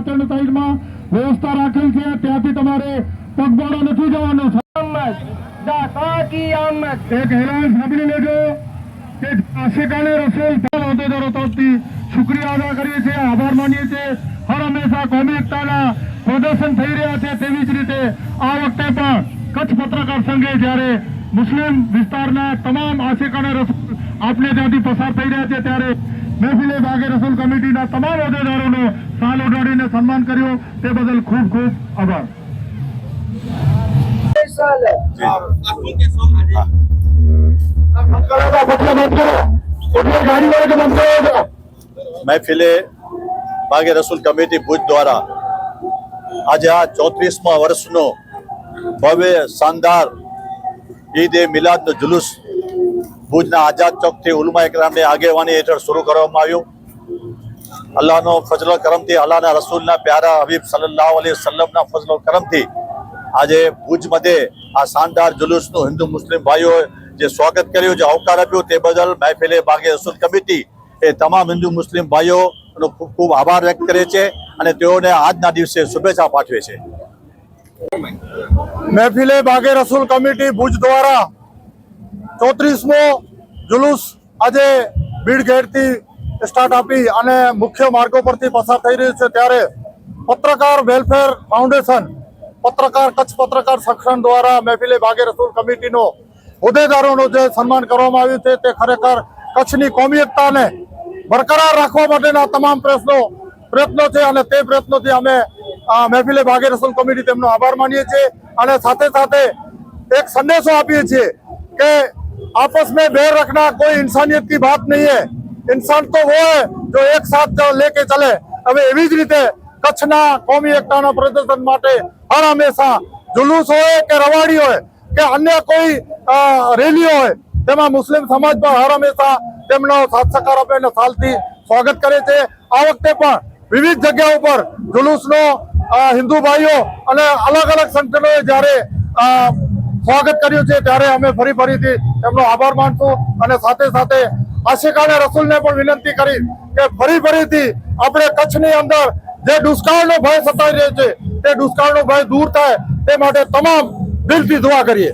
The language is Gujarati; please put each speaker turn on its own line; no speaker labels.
પાછળની સાઈડમાં વ્યવસ્થા રાખેલ છે, ત્યાંથી તમારે પગપાળા નથી જવાનું. એક એલાન સાંભળી લેજો કે આશિકાને રસૂલ હોદ્દેદારો તરફથી શુક્રિયા અદા કરીએ છીએ, આભાર માનીએ છીએ. હર હંમેશા કોમી એકતાના પ્રદર્શન થઈ રહ્યા છે, તેવી જ રીતે આ વખતે પણ કચ્છ પત્રકાર સંઘે જ્યારે મુસ્લિમ વિસ્તારના તમામ આશિકાને રસૂલ આપણે ત્યાંથી પસાર થઈ રહ્યા છે ત્યારે મહેફિલે બાગે રસૂલ કમિટીના તમામ હોદ્દેદારોનો શાલ ઓઢાડીને સન્માન કર્યું, તે બદલ ખૂબ ખૂબ આભાર.
મહેફિલે બાગે રસૂલ કમિટી ભુજ દ્વારા આજે આ 34મા વર્ષનો ભવ્ય શાનદાર ઈદ એ મિલાદનો જુલુસ ભુજના આઝાદ ચોકથી ઉલમા ઇકરામની આગેવાની હેઠળ શરૂ કરવામાં આવ્યું. અલ્લાહનો ફજલો કરમથી, અલ્લાહના રસૂલના પ્યારા હબીબ સલ્લલ્લાહુ અલૈહિ વસલ્લમના ફજલો કરમથી આજે ભુજ મધ્યે આ શાનદાર જુલુસનું હિન્દુ મુસ્લિમ ભાઈઓએ જે સ્વાગત કર્યું, જે આવકાર આપ્યો, તે બદલ મહેફિલે બાગે રસૂલ કમિટી એ તમામ હિન્દુ મુસ્લિમ ભાઈઓનો ખૂબ ખૂબ આભાર વ્યક્ત કરે છે અને તેઓને આજના દિવસે શુભેચ્છા પાઠવે છે.
મહેફિલે બાગે રસૂલ કમિટી ભુજ દ્વારા 34મો જુલુસ આજે બીડ ગેટથી સ્ટાર્ટ આપી અને મુખ્ય માર્ગો પરથી પસાર થઈ રહ્યું છે, ત્યારે પત્રકાર વેલફેર ફાઉન્ડેશન, પત્રકાર કચ્છ પત્રકાર સંગઠન દ્વારા મહેફિલે બાગે રસૂલ કમિટીનો હોદ્દેદારોનું જે સન્માન કરવામાં આવ્યું છે, તે ખરેખર કચ્છની કોમી એકતાને બરકરાર રાખવા માટેના તમામ પ્રયત્નો છે અને તે પ્રયત્નોથી અમે મહેફિલે બાગે રસૂલ કમિટી તેમનો આભાર માનીએ છીએ અને સાથે સાથે एक संदेशो આપીએ છીએ કે आपस में बैर रखना कोई इंसानियत की बात नहीं है. इंसान तो वो है जो एक साथ लेके चले. હવે એવી જ રીતે કચ્છના કોમી એકતાના પ્રદર્શન માટે હર હંમેશા જુલુસ હોય કે રવાડી હોય કે અન્ય કોઈ રેલી હોય તેમાં મુસ્લિમ સમાજ પણ હર હંમેશા તેમનો સાથ સહકાર આપે અને સાલથી સ્વાગત કરે છે. આ વખતે પણ વિવિધ જગ્યાઓ પર જુલુસનો હિન્દુ ભાઈઓ અને અલગ અલગ સંગઠનોએ જ્યારે સ્વાગત કર્યું છે ત્યારે અમે ફરીથી તેમનો આભાર માનશું અને સાથે સાથે આશિકાને રસૂલને પણ વિનંતી કરી કે ફરીથી આપણે કચ્છની અંદર જે દુષ્કાળનો ભય સતાવી રહ્યો છે તે દુષ્કાળનો ભય દૂર થાય તે માટે તમામ દિલથી દુઆ કરીએ.